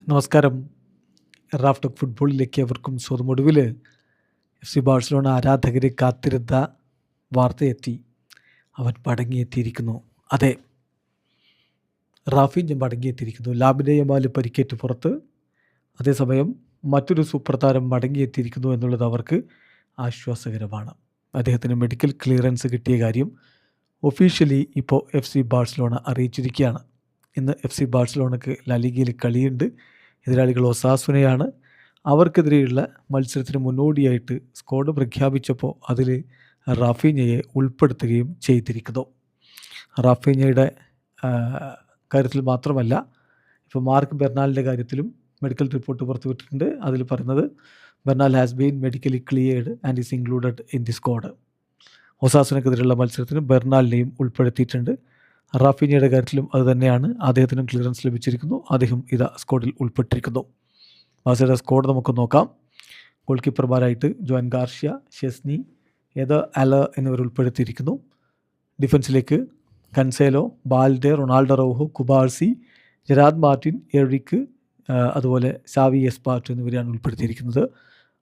നമസ്കാരം. റാഫ്റ്റോക്ക് ഫുട്ബോളിലേക്ക് അവർക്കും സ്വന്തം. ഒടുവിൽ FC ബാഴ്സലോണ ആരാധകരെ കാത്തിരുന്ന വാർത്തയെത്തി. അവൻ മടങ്ങിയെത്തിയിരിക്കുന്നു. അതെ, റാഫീഞ്ഞ മടങ്ങിയെത്തിയിരിക്കുന്നു. ലാമിനെ യമാൽ പരിക്കേറ്റ് പുറത്ത്. അതേസമയം മറ്റൊരു സൂപ്പർ താരം മടങ്ങിയെത്തിയിരിക്കുന്നു എന്നുള്ളത് അവർക്ക് ആശ്വാസകരമാണ്. അദ്ദേഹത്തിന് മെഡിക്കൽ ക്ലിയറൻസ് കിട്ടിയ കാര്യം ഒഫീഷ്യലി ഇപ്പോൾ FC ബാഴ്സലോണ അറിയിച്ചിരിക്കുകയാണ്. ഇന്ന് FC ബാഴ്സലോണയ്ക്ക് ലാലിഗയിൽ കളിയുണ്ട്. എതിരാളികൾ ഒസാസുനയാണ്. അവർക്കെതിരെയുള്ള മത്സരത്തിന് മുന്നോടിയായിട്ട് സ്ക്വാഡ് പ്രഖ്യാപിച്ചപ്പോൾ അതിൽ റാഫീഞ്ഞയെ ഉൾപ്പെടുത്തുകയും ചെയ്തിരിക്കുന്നു. റാഫീഞ്ഞയുടെ കാര്യത്തിൽ മാത്രമല്ല, ഇപ്പോൾ മാർക്ക് ബെർനാലിൻ്റെ കാര്യത്തിലും മെഡിക്കൽ റിപ്പോർട്ട് പുറത്തുവിട്ടിട്ടുണ്ട്. അതിൽ പറയുന്നത് Bernal has been medically cleared and is included in the squad. ഒസാസുനക്കെതിരെയുള്ള മത്സരത്തിന് ബെർനാലിനെയും ഉൾപ്പെടുത്തിയിട്ടുണ്ട്. റാഫീഞ്ഞയുടെ കാര്യത്തിലും അതുതന്നെയാണ്. അദ്ദേഹത്തിനും ക്ലിയറൻസ് ലഭിച്ചിരിക്കുന്നു. അദ്ദേഹം ഇതാ സ്ക്വാഡിൽ ഉൾപ്പെട്ടിരിക്കുന്നു. ബാഴ്സയുടെ സ്ക്വാഡ് നമുക്ക് നോക്കാം. ഗോൾ കീപ്പർമാരായിട്ട് ജോൻ ഗാർഷ്യ, ഷെസ്നി, അല എന്നിവർ ഉൾപ്പെടുത്തിയിരിക്കുന്നു. ഡിഫൻസിലേക്ക് Cancelo, Balde, Ronaldo Araujo, Cubarsi, Gerard Martin, Eric, അതുപോലെ സാവി എസ്പാർട്ട് എന്നിവരെയാണ് ഉൾപ്പെടുത്തിയിരിക്കുന്നത്.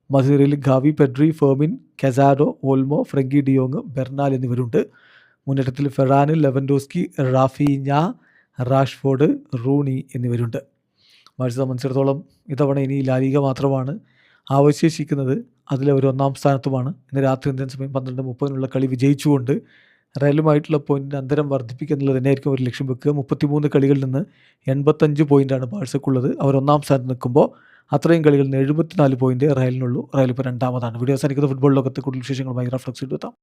മധുരയിൽ Gavi, Pedri, Fermin, Casado, Olmo, Frenkie de Jong, Bernal എന്നിവരുണ്ട്. മുന്നേറ്റത്തിൽ Ferran, Lewandowski, Raphinha, Rashford, Roony എന്നിവരുണ്ട്. ബാഴ്സയെ സംബന്ധിച്ചിടത്തോളം ഇത്തവണ ഇനി ലാലിഗ മാത്രമാണ് അവശേഷിക്കുന്നത്. അതിൽ അവർ ഒന്നാം സ്ഥാനത്തുമാണ്. ഇന്ന് രാത്രി ഇന്ത്യൻ സമയം 12:30 കളി വിജയിച്ചുകൊണ്ട് റയലുമായിട്ടുള്ള പോയിൻറ്റിൻ്റെ അന്തരം വർദ്ധിപ്പിക്കുക എന്നുള്ളത് തന്നെയായിരിക്കും അവർ ലക്ഷ്യം വെക്കുക. 33 കളികളിൽ നിന്ന് 85 പോയിൻ്റാണ് ബാഴ്സക്കുള്ളത്. അവർ ഒന്നാം സ്ഥാനത്ത് നിൽക്കുമ്പോൾ അത്രയും കളികളിൽ നിന്ന് 74 പോയിൻ്റ് റയലിനുള്ളൂ. റയൽ ഇപ്പോൾ രണ്ടാമതാണ്. വീഡിയോ അവസാനിക്കുന്ന ഫുട്ബോൾ ലോകത്തെ കൂടുതൽ വിശേഷങ്ങളുമായി റാഫ്റ്റോക്സ് എത്താം.